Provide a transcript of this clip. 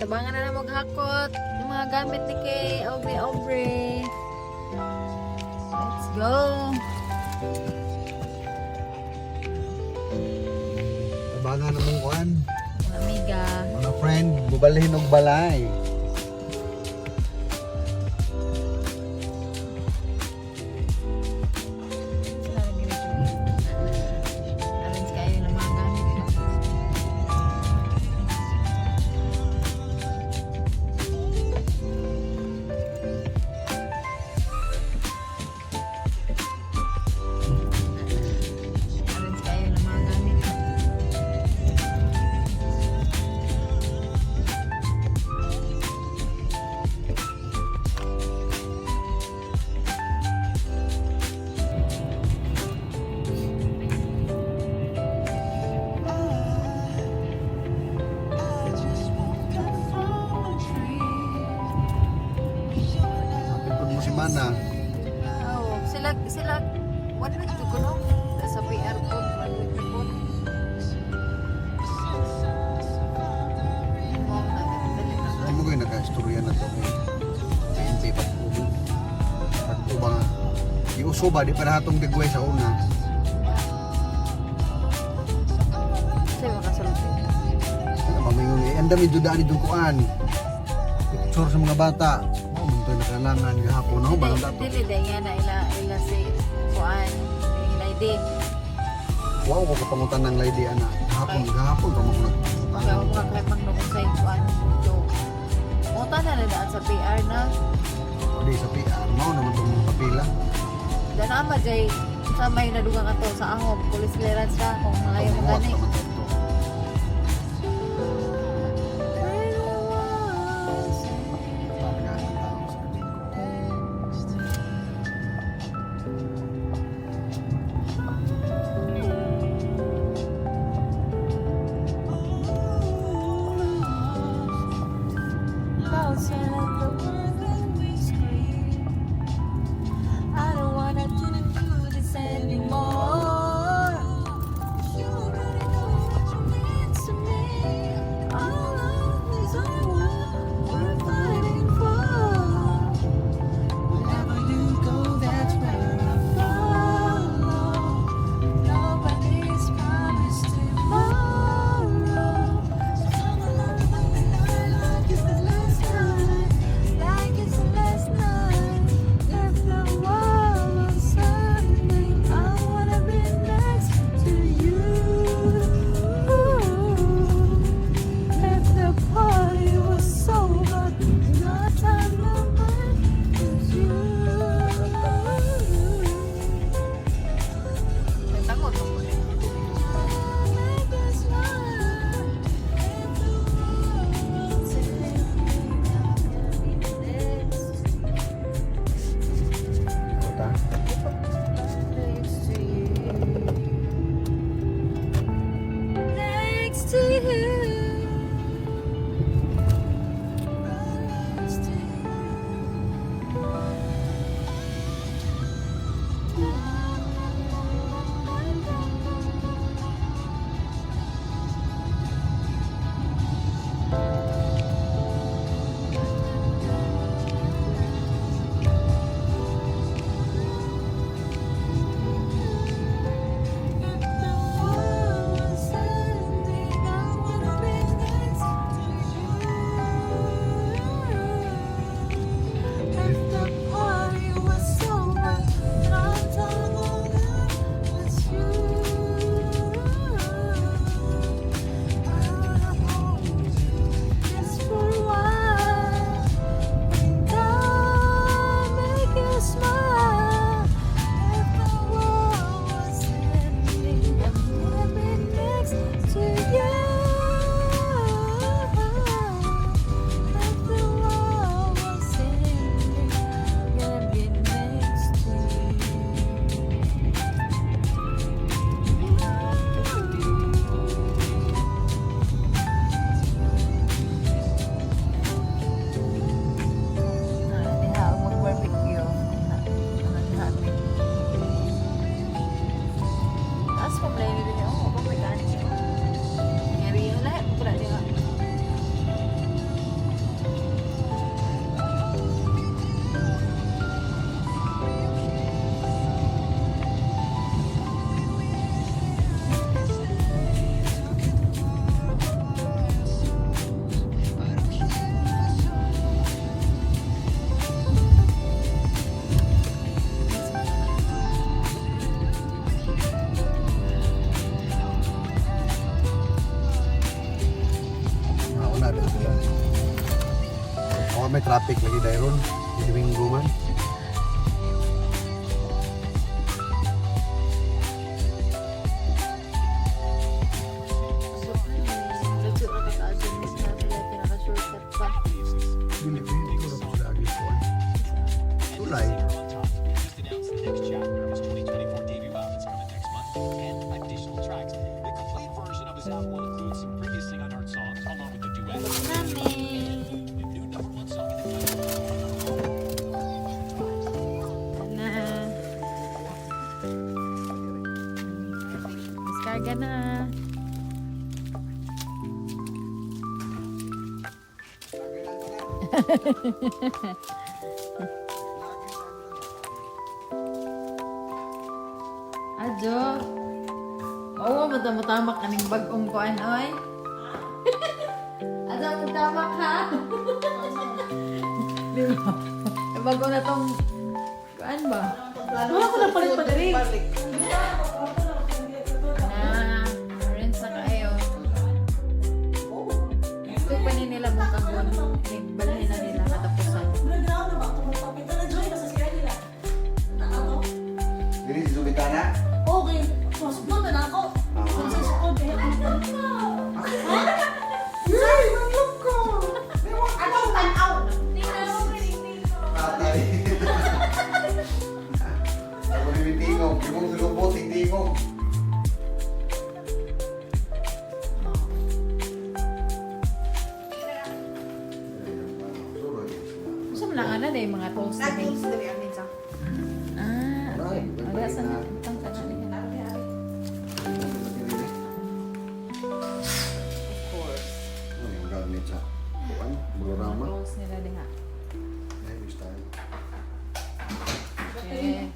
tabangan na na maghakot yung mga gamit ni kay Aubrey. Let's go. Tabangan na mong kuhan. Mga amiga. Mga friend, bubalhin og balay. Arrange kayo ng mga gamit. Arrange kayo ng mga gamit. Pagod mo si Mana. Oh, sila 1 week to kuno sa PR po 1 week na po. Ay mo kayo naka-istorya na to. PNP pag-ubo. Pag-uba nga. Iuso ba, di pa na hatong digway sa una. Kasi makasulti. Ano mamingon eh. Ang dami dudaan ni Dukuan. Picture sa mga bata. Oh, muntoy na kailangan gahapon. No? Balang dato. Dili dahil na ila si Kuan. Ila din. Wow, ko kapangutan ng lady ana. Gahapon ka mo Kaya nagpangutan. mga klepang nung sa Kuan. So, punta na na daan sa PR na. O di sa PR. Mao naman itong mga kapila. Danama jay sa may nadugang ato sa ahom. Police clearance na kung mga yung Pagmuwat gani. naman ito. Tatangan ng tao sa kaliko. I don't wanna do this anymore. You already know what you mean to me. All of this I want, we're fighting for. Wherever you go, that's where I follow. Nobody's promised tomorrow. Come along with me, like it's the last time, like it's the last night. If the world was ending, I wanna be next to you. If the party was sober, no time no mind is you. Takot mo po. Make us smile. If the world's ending, I wanna be next Kota. next to you. If the world was ending, I wanna may traffic lagi dahil ron. Domingo man. Lutso na ka-adjust na sila pinaka-shortcut pa. Dili ko sila agi ko. Tulay. Just announced the next chapter of his 2024 debut album is coming next month, and additional tracks. The complete version of his album will include some previously unheard songs, along with the duet. Namin. The new #1 song in the country. Na. Diskarga na. Adjo. Oo, matamak kaning bagong kuan oy. Adjo mo tamak ha. Di ba? May bago na tong kuan ba? Wala ko na palit pa diri. Na, rinse na kayo. Gusto pa ni nila mong kagon. Balhin na nila katapusan. Dili si Zulitana. Okay, mas punta na ako. Kasi sa ko, kaya ako na. Ha? Yay! Nalog ko! Anong tanaw? Patay. Ako ni tingog, yung sulubot tingog. Gusto mo lang ano na yung mga toast na may... Ah, okay. Aga, saan na? Itang tanong nila. Of course. Ano yung gamit sa kuan? Bulorama? Toast nila din ha. Ay, gusto tayo. Okay.